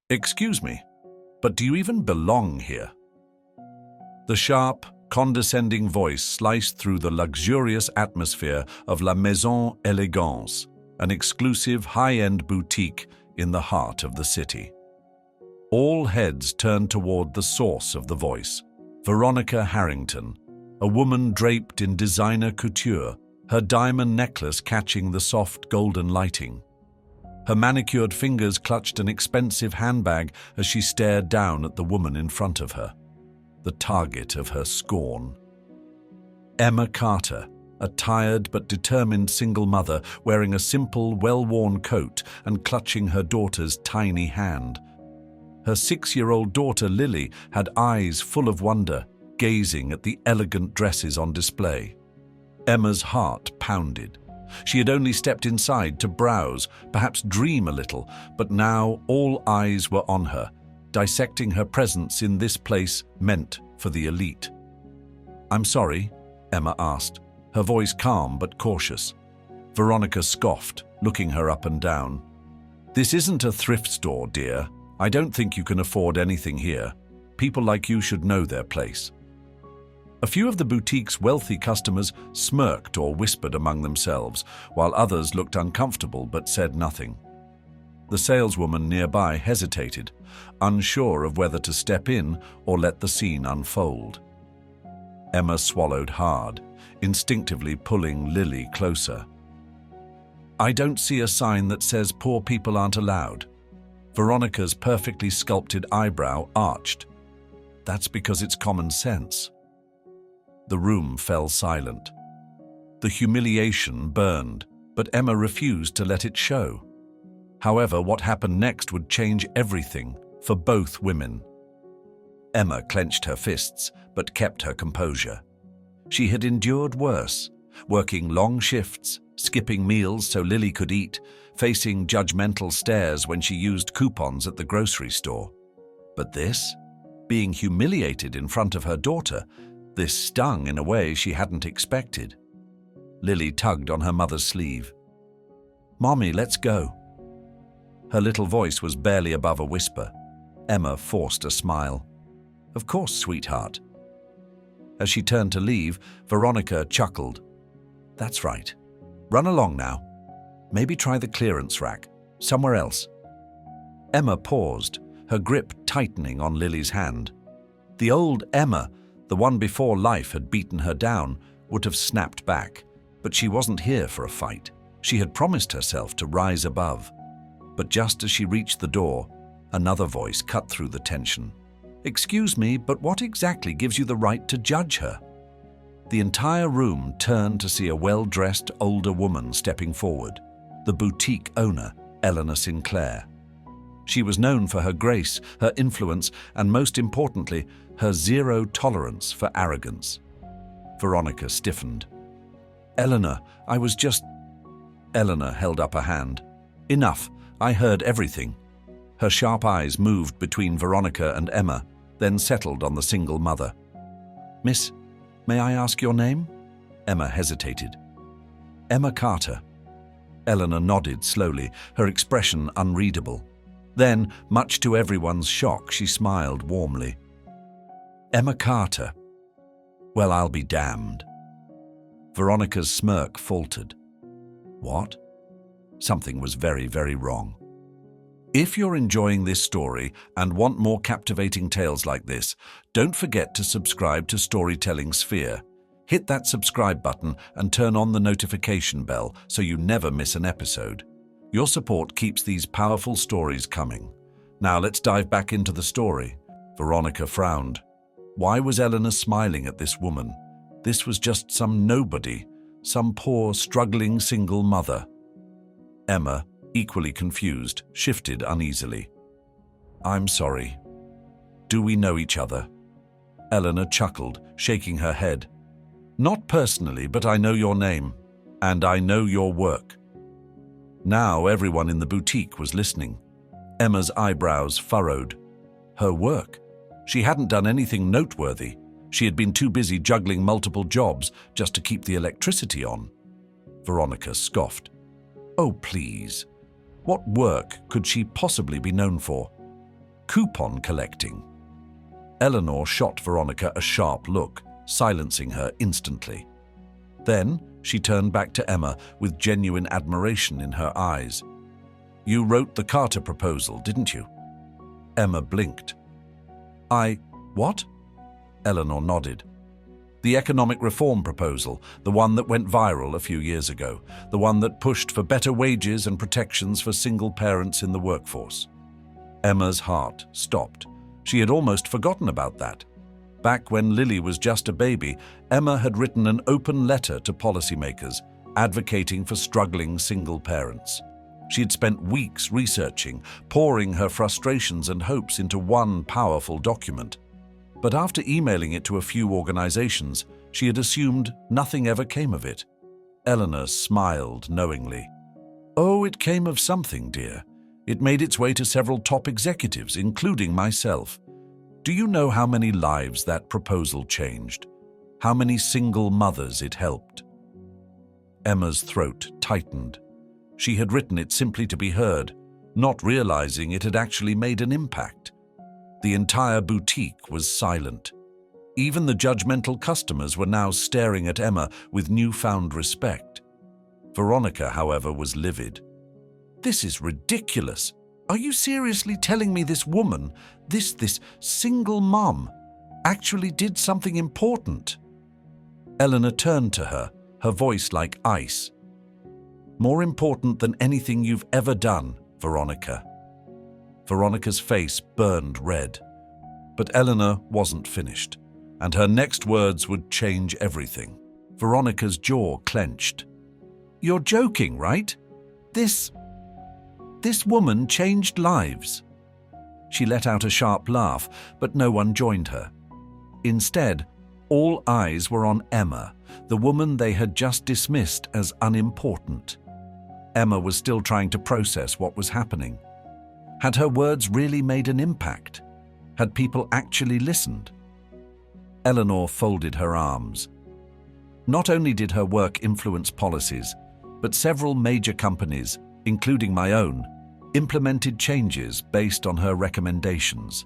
Excuse me, but do you even belong here? The sharp, condescending voice sliced through the luxurious atmosphere of La Maison Elegance, an exclusive high-end boutique in the heart of the city. All heads turned toward the source of the voice, Veronica Harrington, a woman draped in designer couture, her diamond necklace catching the soft golden lighting. Her manicured fingers clutched an expensive handbag as she stared down at the woman in front of her, the target of her scorn. Emma Carter, a tired but determined single mother wearing a simple, well-worn coat and clutching her daughter's tiny hand. Her 6-year-old daughter Lily had eyes full of wonder, gazing at the elegant dresses on display. Emma's heart pounded. She had only stepped inside to browse, perhaps dream a little, but now all eyes were on her, dissecting her presence in this place meant for the elite. "I'm sorry," Emma asked, her voice calm but cautious. Veronica scoffed, looking her up and down. "This isn't a thrift store, dear. I don't think you can afford anything here. People like you should know their place." A few of the boutique's wealthy customers smirked or whispered among themselves, while others looked uncomfortable but said nothing. The saleswoman nearby hesitated, unsure of whether to step in or let the scene unfold. Emma swallowed hard, instinctively pulling Lily closer. "I don't see a sign that says poor people aren't allowed." Veronica's perfectly sculpted eyebrow arched. "That's because it's common sense." The room fell silent. The humiliation burned, but Emma refused to let it show. However, what happened next would change everything for both women. Emma clenched her fists, but kept her composure. She had endured worse, working long shifts, skipping meals so Lily could eat, facing judgmental stares when she used coupons at the grocery store. But this? Being humiliated in front of her daughter, this stung in a way she hadn't expected. Lily tugged on her mother's sleeve. "Mommy, let's go." Her little voice was barely above a whisper. Emma forced a smile. "Of course, sweetheart." As she turned to leave, Veronica chuckled. "That's right. Run along now. Maybe try the clearance rack, somewhere else." Emma paused, her grip tightening on Lily's hand. The old Emma, the one before life had beaten her down, would have snapped back, but she wasn't here for a fight. She had promised herself to rise above. But just as she reached the door, another voice cut through the tension. "Excuse me, but what exactly gives you the right to judge her?" The entire room turned to see a well-dressed older woman stepping forward, the boutique owner, Eleanor Sinclair. She was known for her grace, her influence, and most importantly, her zero tolerance for arrogance. Veronica stiffened. "Eleanor, I was just—" Eleanor held up a hand. "Enough, I heard everything." Her sharp eyes moved between Veronica and Emma, then settled on the single mother. "Miss, may I ask your name?" Emma hesitated. "Emma Carter." Eleanor nodded slowly, her expression unreadable. Then, much to everyone's shock, she smiled warmly. "Emma Carter. Well, I'll be damned." Veronica's smirk faltered. What? Something was very, very wrong. If you're enjoying this story and want more captivating tales like this, don't forget to subscribe to Storytelling Sphere. Hit that subscribe button and turn on the notification bell so you never miss an episode. Your support keeps these powerful stories coming. Now let's dive back into the story. Veronica frowned. Why was Eleanor smiling at this woman? This was just some nobody, some poor, struggling single mother. Emma, equally confused, shifted uneasily. "I'm sorry. Do we know each other?" Eleanor chuckled, shaking her head. "Not personally, but I know your name, and I know your work." Now everyone in the boutique was listening. Emma's eyebrows furrowed. Her work? She hadn't done anything noteworthy. She had been too busy juggling multiple jobs just to keep the electricity on. Veronica scoffed. "Oh, please. What work could she possibly be known for?" Coupon collecting. Eleanor shot Veronica a sharp look, silencing her instantly. Then she turned back to Emma with genuine admiration in her eyes. "You wrote the Carter proposal, didn't you?" Emma blinked. What?" Eleanor nodded. "The economic reform proposal, the one that went viral a few years ago, the one that pushed for better wages and protections for single parents in the workforce." Emma's heart stopped. She had almost forgotten about that. Back when Lily was just a baby, Emma had written an open letter to policymakers, advocating for struggling single parents. She had spent weeks researching, pouring her frustrations and hopes into one powerful document. But after emailing it to a few organizations, she had assumed nothing ever came of it. Eleanor smiled knowingly. "Oh, it came of something, dear. It made its way to several top executives, including myself. Do you know how many lives that proposal changed? How many single mothers it helped?" Emma's throat tightened. She had written it simply to be heard, not realizing it had actually made an impact. The entire boutique was silent. Even the judgmental customers were now staring at Emma with newfound respect. Veronica, however, was livid. "This is ridiculous. Are you seriously telling me this woman, this single mom, actually did something important?" Eleanor turned to her, her voice like ice. "More important than anything you've ever done, Veronica." Veronica's face burned red. But Eleanor wasn't finished, and her next words would change everything. Veronica's jaw clenched. "You're joking, right? This woman changed lives." She let out a sharp laugh, but no one joined her. Instead, all eyes were on Emma, the woman they had just dismissed as unimportant. Emma was still trying to process what was happening. Had her words really made an impact? Had people actually listened? Eleanor folded her arms. Not only did her work influence policies, but several major companies, including my own, implemented changes based on her recommendations.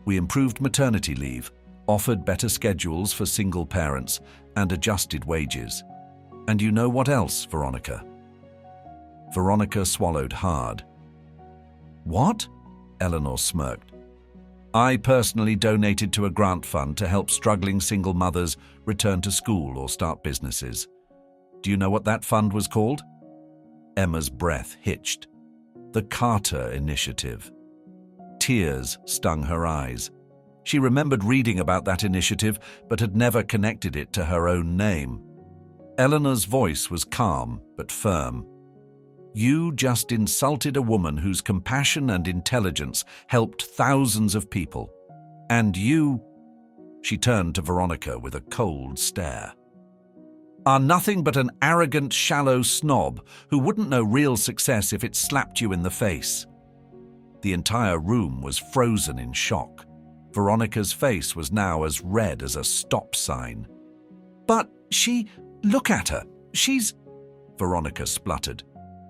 We improved maternity leave, offered better schedules for single parents, and adjusted wages. And you know what else, Veronica? Veronica swallowed hard. "What?" Eleanor smirked. "I personally donated to a grant fund to help struggling single mothers return to school or start businesses. Do you know what that fund was called?" Emma's breath hitched. "The Carter Initiative." Tears stung her eyes. She remembered reading about that initiative, but had never connected it to her own name. Eleanor's voice was calm but firm. "You just insulted a woman whose compassion and intelligence helped thousands of people. And you," she turned to Veronica with a cold stare, "are nothing but an arrogant, shallow snob who wouldn't know real success if it slapped you in the face." The entire room was frozen in shock. Veronica's face was now as red as a stop sign. "But look at her. Veronica spluttered.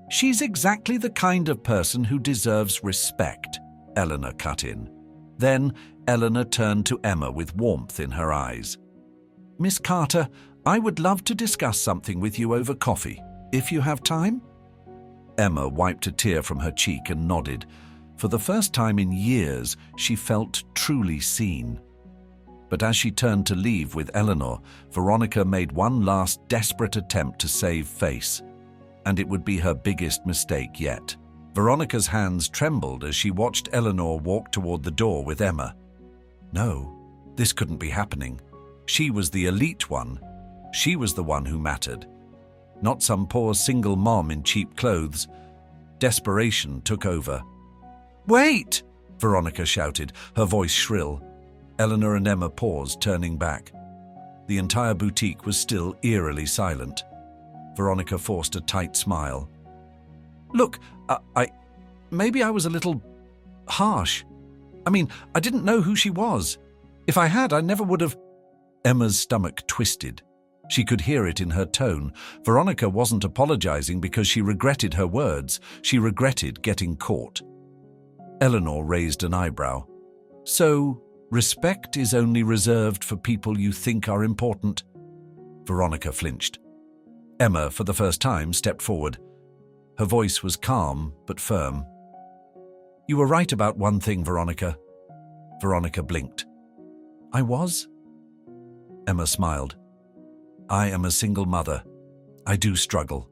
"She's exactly the kind of person who deserves respect," Eleanor cut in. Then Eleanor turned to Emma with warmth in her eyes. "Miss Carter, I would love to discuss something with you over coffee, if you have time." Emma wiped a tear from her cheek and nodded. For the first time in years, she felt truly seen. But as she turned to leave with Eleanor, Veronica made one last desperate attempt to save face. And it would be her biggest mistake yet. Veronica's hands trembled as she watched Eleanor walk toward the door with Emma. No, this couldn't be happening. She was the elite one. She was the one who mattered. Not some poor single mom in cheap clothes. Desperation took over. "Wait!" Veronica shouted, her voice shrill. Eleanor and Emma paused, turning back. The entire boutique was still eerily silent. Veronica forced a tight smile. "Look, maybe I was a little harsh. I didn't know who she was. If I had, I never would have..." Emma's stomach twisted. She could hear it in her tone. Veronica wasn't apologizing because she regretted her words. She regretted getting caught. Eleanor raised an eyebrow. So, respect is only reserved for people you think are important? Veronica flinched. Emma, for the first time, stepped forward. Her voice was calm but firm. You were right about one thing, Veronica. Veronica blinked. I was? Emma smiled. I am a single mother. I do struggle.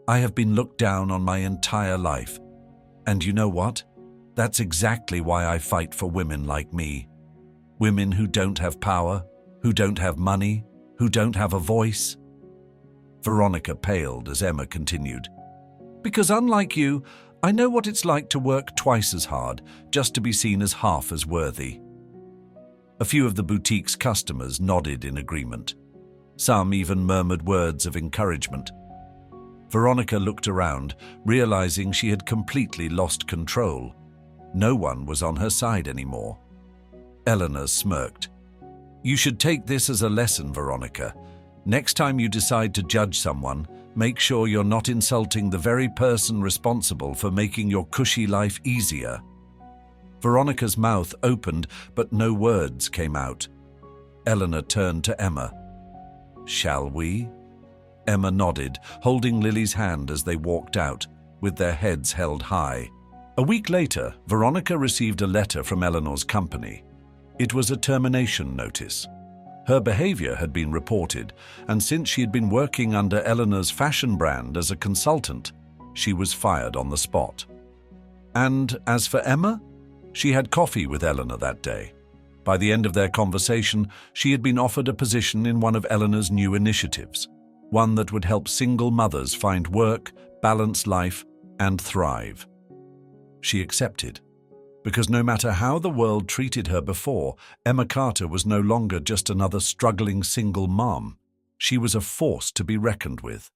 I have been looked down on my entire life. And you know what? That's exactly why I fight for women like me. Women who don't have power, who don't have money, who don't have a voice. Veronica paled as Emma continued. Because unlike you, I know what it's like to work twice as hard just to be seen as half as worthy. A few of the boutique's customers nodded in agreement. Some even murmured words of encouragement. Veronica looked around, realizing she had completely lost control. No one was on her side anymore. Eleanor smirked. You should take this as a lesson, Veronica. Next time you decide to judge someone, make sure you're not insulting the very person responsible for making your cushy life easier. Veronica's mouth opened, but no words came out. Eleanor turned to Emma. Shall we? Emma nodded, holding Lily's hand as they walked out, with their heads held high. A week later, Veronica received a letter from Eleanor's company. It was a termination notice. Her behavior had been reported, and since she had been working under Eleanor's fashion brand as a consultant, she was fired on the spot. And as for Emma, she had coffee with Eleanor that day. By the end of their conversation, she had been offered a position in one of Eleanor's new initiatives, one that would help single mothers find work, balance life, and thrive. She accepted, because no matter how the world treated her before, Emma Carter was no longer just another struggling single mom. She was a force to be reckoned with.